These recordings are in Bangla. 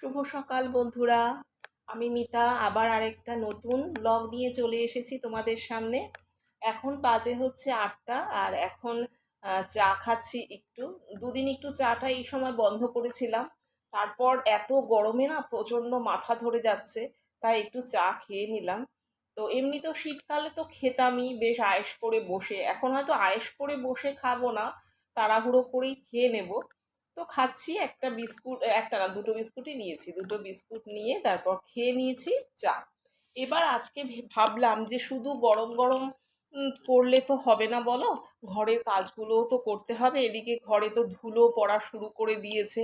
শুভ সকাল বন্ধুরা। আমি মিতা আবার আরেকটা নতুন ব্লগ নিয়ে চলে এসেছি তোমাদের সামনে। এখন বাজে হচ্ছে 8টা আর এখন চা খাচ্ছি একটু। দুদিন একটু চাটা এই সময় বন্ধ করেছিলাম, তারপর এত গরমে না প্রচণ্ড মাথা ধরে যাচ্ছে, তাই একটু চা খেয়ে নিলাম। তো এমনি তো শীতকালে তো খেতামই বেশ আয়েশ করে বসে, এখন হয়তো আয়েশ করে বসে খাবো না, তাড়াহুড়ো করেই খেয়ে নেব। তো খাচ্ছি একটা বিস্কুট, একটা না দুটো বিস্কুটই নিয়েছি, দুটো বিস্কুট নিয়ে তারপর খেয়ে নিয়েছি চা। এবার আজকে ভাবলাম যে শুধু গরম গরম করলে তো হবে না বলো, ঘরের কাজগুলোও তো করতে হবে। এদিকে ঘরে তো ধুলো পড়া শুরু করে দিয়েছে।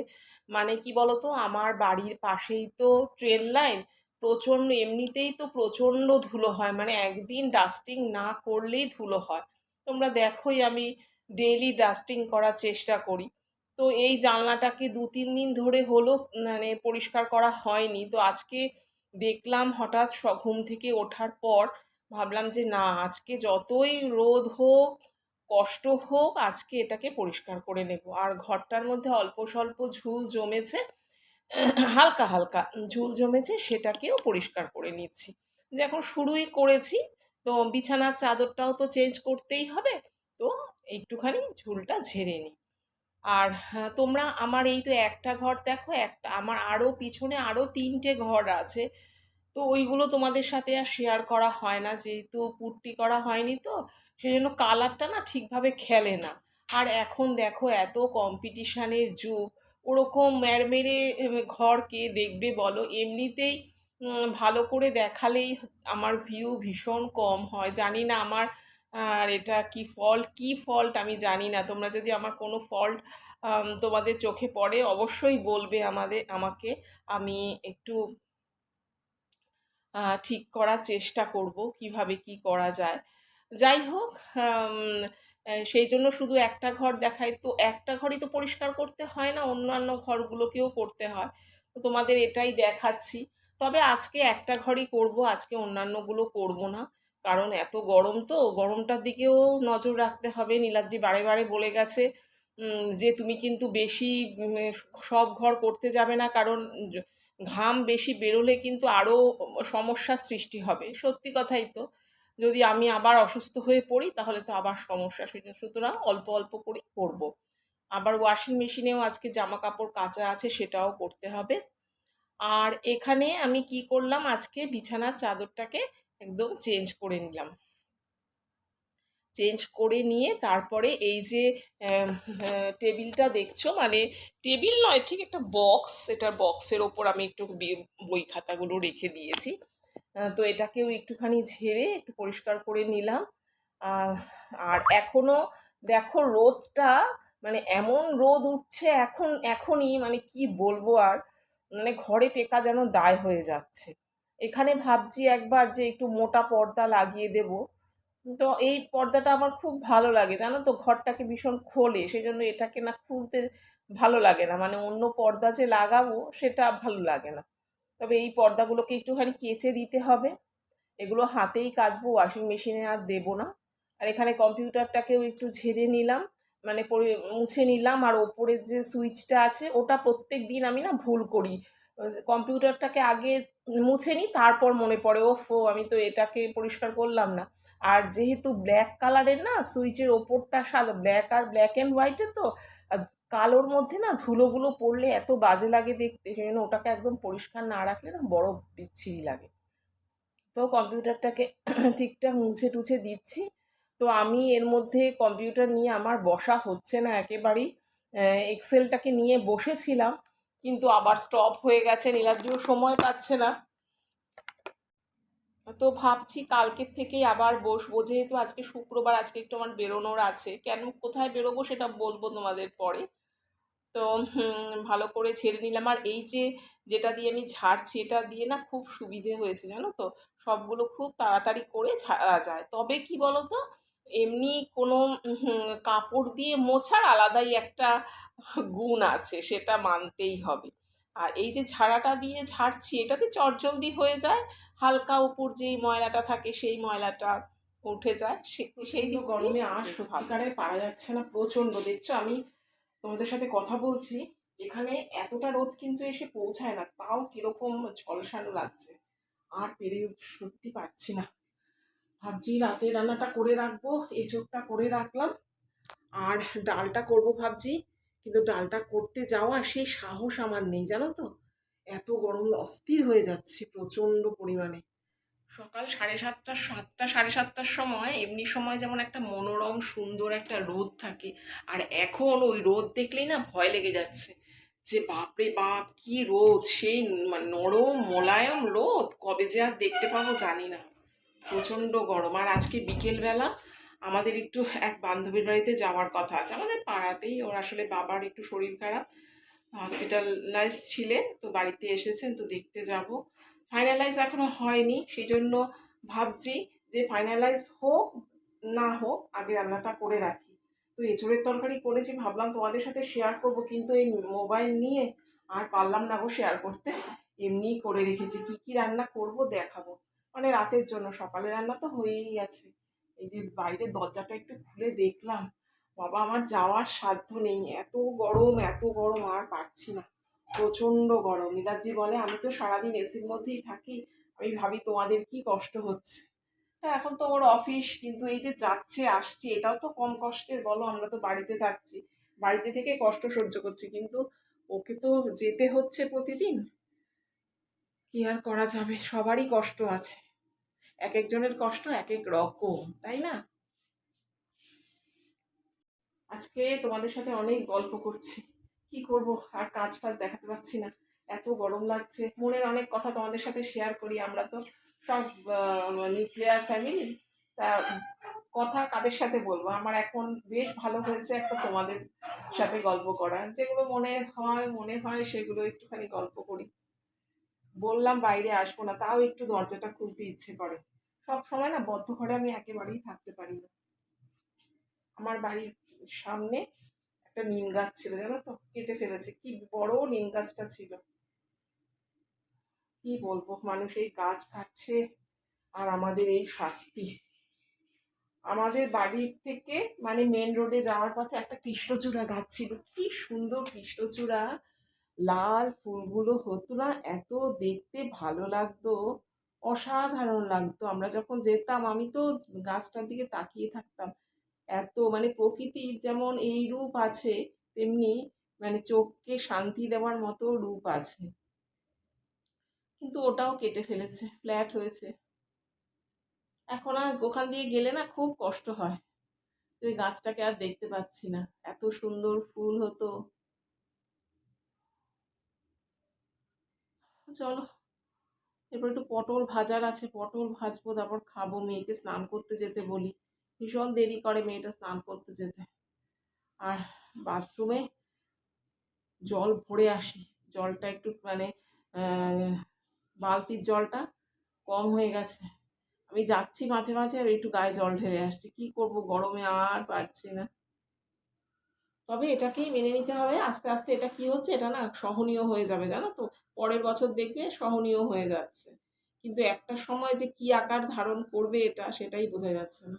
মানে কি বলো তো, আমার বাড়ির পাশেই তো ট্রেন লাইন, প্রচণ্ড এমনিতেই তো প্রচণ্ড ধুলো হয়, মানে একদিন ডাস্টিং না করলেই ধুলো হয়। তোমরা দেখোই আমি ডেইলি ডাস্টিং করার চেষ্টা করি। তো এই জানলাটাকে 2-3 দিন ধরে হলো মানে পরিষ্কার করা হয়নি। তো আজকে দেখলাম হঠাৎ ঘুম থেকে ওঠার পর ভাবলাম যে না, আজকে যতই রোদ হোক কষ্ট হোক আজকে এটাকে পরিষ্কার করে নেব। আর ঘরটার মধ্যে অল্প স্বল্প ঝুল জমেছে, হালকা হালকা ঝুল জমেছে, সেটাকেও পরিষ্কার করে নিচ্ছি। যে এখন শুরুই করেছি, তো বিছানার চাদরটাও তো চেঞ্জ করতেই হবে, তো একটুখানি ঝুলটা ঝেড়ে নিই। আর হ্যাঁ, তোমরা আমার এই তো একটা ঘর দেখো, একটা আমার আরও পিছনে আরও 3টে ঘর আছে। তো ওইগুলো তোমাদের সাথে আর শেয়ার করা হয় না, যেহেতু পুট্টি করা হয়নি, তো সেই জন্য কালারটা না ঠিকভাবে খেলে না। আর এখন দেখো এত কম্পিটিশানের যুগ, ওরকম মেড়মেড়ে ঘর কে দেখবে বলো। এমনিতেই ভালো করে দেখালেই আমার ভিউ ভীষণ কম হয়, জানি না আমার আর এটা কি ফল্ট আমি জানি না। তোমরা যদি আমার কোনো ফল্ট তোমাদের চোখে পড়ে অবশ্যই বলবে আমাকে, আমি একটু ঠিক করার চেষ্টা করব কিভাবে কি করা যায়। যাই হোক, সেই জন্য শুধু একটা ঘর দেখাই, তো একটা ঘরই তো পরিষ্কার করতে হয় না, অন্যান্য ঘরগুলোকেও করতে হয়। তো তোমাদের এটাই দেখাচ্ছি। তবে আজকে একটা ঘরই করব, আজকে অন্যান্যগুলো করব না, কারণ এত গরম, তো গরমটার দিকেও নজর রাখতে হবে। নীলাদ্রি বারে বারে বলে গেছে যে তুমি কিন্তু বেশি সব ঘর করতে যাবে না, কারণ ঘাম বেশি বেরোলে কিন্তু আরও সমস্যার সৃষ্টি হবে। সত্যি কথাই তো, যদি আমি আবার অসুস্থ হয়ে পড়ি তাহলে তো আবার সমস্যা। সুতরাং অল্প অল্প করে করব। আবার ওয়াশিং মেশিনেও আজকে জামা কাপড় কাচা আছে, সেটাও করতে হবে। আর এখানে আমি কি করলাম, আজকে বিছানার চাদরটাকে একদম চেঞ্জ করে নিলাম। চেঞ্জ করে নিয়ে তারপরে এই যে টেবিলটা দেখছো, মানে টেবিল নয় ঠিক একটা বক্স, এটার বক্সের ওপর আমি একটু বই খাতাগুলো রেখে দিয়েছি। তো এটাকেও একটুখানি ঝেড়ে একটু পরিষ্কার করে নিলাম। আর এখনো দেখো রোদটা, মানে এমন রোদ উঠছে এখনই, মানে কি বলবো আর, মানে ঘরে টেকা যেন দায় হয়ে যাচ্ছে। এখানে ভাবছি একবার যে একটু মোটা পর্দা লাগিয়ে দেব। তো এই পর্দাটা আমার খুব ভালো লাগে, জানো তো, ঘরটাকে ভীষণ খোলে, সেই জন্য এটাকে না খুলতে ভালো লাগে না, মানে অন্য পর্দা যে লাগাবো সেটা ভালো লাগে না। তবে এই পর্দাগুলোকে একটুখানি কেচে দিতে হবে, এগুলো হাতেই কাচবো, ওয়াশিং মেশিনে আর দেবো না। আর এখানে কম্পিউটারটাকেও একটু ঝেড়ে নিলাম, মানে মুছে নিলাম। আর ওপরের যে সুইচটা আছে ওটা প্রত্যেক দিন আমি না ভুল করি, কম্পিউটারটাকে আগে মুছে নিই, তারপর মনে পড়ে ওফো আমি তো এটাকে পরিষ্কার করলাম না। আর যেহেতু ব্ল্যাক কালারের না সুইচের ওপরটা, সাদা ব্ল্যাক আর ব্ল্যাক অ্যান্ড হোয়াইটে, তো কালোর মধ্যে না ধুলোগুলো পড়লে এত বাজে লাগে দেখতে, সেই জন্য ওটাকে একদম পরিষ্কার না রাখলে না বড় বিচ্ছিরি লাগে। তো কম্পিউটারটাকে ঠিকঠাক মুছে টুছে দিচ্ছি। তো আমি এর মধ্যে কম্পিউটার নিয়ে আমার বসা হচ্ছে না একেবারেই। এক্সেলটাকে নিয়ে বসেছিলাম, কিন্তু আবার স্টপ হয়ে গেছে, নীলাদ্রিও সময় পাচ্ছে না। তো ভাবছি কালকের থেকেই আবার বসবো, যেহেতু আজকে শুক্রবার, আজকে একটু আমার বেরোনোর আছে। কেন কোথায় বেরোবো সেটা বলবো তোমাদের পরে। তো ভালো করে ছেড়ে নিলাম। আর এই যে যেটা দিয়ে আমি ঝাড়ছি, এটা দিয়ে না খুব সুবিধে হয়েছে, জানো তো, সবগুলো খুব তাড়াতাড়ি করে ঝাড়া যায়। তবে কি বলো তো, এমনি কোনো কাপড় দিয়ে মোছার আলাদাই একটা গুণ আছে, সেটা মানতেই হবে। আর এই যে ঝাড়াটা দিয়ে ঝাড়ছি, এটাতে চটজলদি হয়ে যায়, হালকা উপর যেই ময়লাটা থাকে সেই ময়লাটা উঠে যায়। সেই দিক গরমে আর সত্যিকারে পারা যাচ্ছে না, প্রচণ্ড। দেখছো আমি তোমাদের সাথে কথা বলছি, এখানে এতটা রোদ কিন্তু এসে পৌঁছায় না, তাও কিরকম ঝলসানো লাগছে। আর সত্যি পারছি না। ভাবছি রাতে রান্নাটা করে রাখবো, এঁচোড়টা করে রাখলাম, আর ডালটা করব ভাবছি। কিন্তু ডালটা করতে যাওয়া সেই সাহস আমার নেই, জানো তো। এত গরম, অস্থির হয়ে যাচ্ছি প্রচণ্ড পরিমাণে। সকাল 7:30, 7টা 7:30টার সময় এমনি সময় যেমন একটা মনোরম সুন্দর একটা রোদ থাকে, আর এখন ওই রোদ দেখলেই না ভয় লেগে যাচ্ছে, যে বাপরে বাপ কি রোদ, সেই নরম মোলায়েম রোদ, কবে যে আর দেখতে পাবো জানি না। প্রচণ্ড গরম। আর আজকে বিকেলবেলা আমাদের একটু এক বান্ধবীর বাড়িতে যাওয়ার কথা আছে, আমাদের পাড়াতেই। ওর আসলে বাবার একটু শরীর খারাপ, হসপিটালাইজ ছিলেন, তো বাড়িতে এসেছেন, তো দেখতে যাব। ফাইনালাইজ এখনো হয়নি, সেই জন্য ভাবছি যে ফাইনালাইজ হোক না হোক আগে রান্নাটা করে রাখি। তো এঁচড়ের তরকারি করেছি, ভাবলাম তোমাদের সাথে শেয়ার করব, কিন্তু এই মোবাইল নিয়ে আর পারলাম না গো শেয়ার করতে। এমনিই করে রেখেছি, কি কি রান্না করব দেখাবো, মানে রাতের জন্য। সকালে রান্না তো হয়েই আছে। এই যে বাইরের দরজাটা একটু খুলে দেখলাম, বাবা আমার যাওয়ার সাধ্য নেই, এত গরম এত গরম, আর পারছি না। প্রচণ্ড গরম। নীলাদ্রি বলে আমি তো সারাদিন এসির মধ্যেই থাকি, আমি ভাবি তোমাদের কি কষ্ট হচ্ছে। তা এখন তো ওর অফিস, কিন্তু এই যে যাচ্ছে আসছে এটাও তো কম কষ্টের বলো, আমরা তো বাড়িতে থাকছি, বাড়িতে থেকে কষ্ট সহ্য করছি, কিন্তু ওকে তো যেতে হচ্ছে প্রতিদিন। কি আর করা যাবে, সবারই কষ্ট আছে, এক একজনের কষ্ট এক এক রকম, তাই না। আজকে তোমাদের সাথে অনেক গল্প করছি, কি করব, আর কাজ ফাজ দেখাতে পারছি না, এত গরম লাগছে। মনের অনেক কথা তোমাদের সাথে শেয়ার করি, আমরা তো সব নিউক্লিয়ার ফ্যামিলি। তা কথা কাদের সাথে বলবো, আমার এখন বেশ ভালো হয়েছে একটা তোমাদের সাথে গল্প করা, যেগুলো মনে হয় সেগুলো একটুখানি গল্প করি। বললাম বাইরে আসবো না, তাও একটু দরজাটা খুলতে ইচ্ছে করে। সব সময় না বদ্ধ ঘরে আমি একেবারেই থাকতে পারি না। আমার বাড়ির সামনে একটা নিম গাছ ছিল, জানো তো, কেটে ফেলেছে। কি বড় নিম গাছটা ছিল, কি বলবো, মানুষ এই গাছ কাটছে, আর আমাদের এই শাস্তি। আমাদের বাড়ির থেকে মানে মেন রোডে যাওয়ার পথে একটা কৃষ্ণচূড়া গাছ ছিল, কি সুন্দর কৃষ্ণচূড়া, লাল ফুলগুলো হতো না, এত দেখতে ভালো লাগতো, অসাধারণ লাগতো। আমরা যখন যেতাম আমি তো গাছটার দিকে তাকিয়ে থাকতাম। এত মানে প্রকৃতির যেমন এই রূপ আছে, তেমনি মানে চোখকে শান্তি দেওয়ার মতো রূপ আছে। কিন্তু ওটাও কেটে ফেলেছে, ফ্ল্যাট হয়েছে। এখন আর ওখান দিয়ে গেলে না খুব কষ্ট হয়, তো ওই গাছটাকে আর দেখতে পাচ্ছি না, এত সুন্দর ফুল হতো। চলো, এরপর একটু পটল ভাজার আছে, পটল ভাজবো, তারপর খাবো, মেয়েকে স্নান করতে যেতে বলি, ভীষণ দেরি করে মেয়েটা স্নান করতে যেতে। আর বাথরুমে জল ভরে আসি, জলটা একটু মানে বালতির জলটা কম হয়ে গেছে, আমি যাচ্ছি মাঝে মাঝে আর একটু গায়ে জল ঢেলে আসছি, কি করব গরমে আর পারছি না। তবে এটাকেই মেনে নিতে হবে, আস্তে আস্তে এটা কি হচ্ছে, এটা না সহনীয় হয়ে যাবে, জানো তো। পরের বছর দেখবে সহনীয় হয়ে যাচ্ছে, কিন্তু একটা সময় যে কি আকার ধারণ করবে এটা, সেটাই বোঝা যাচ্ছে না।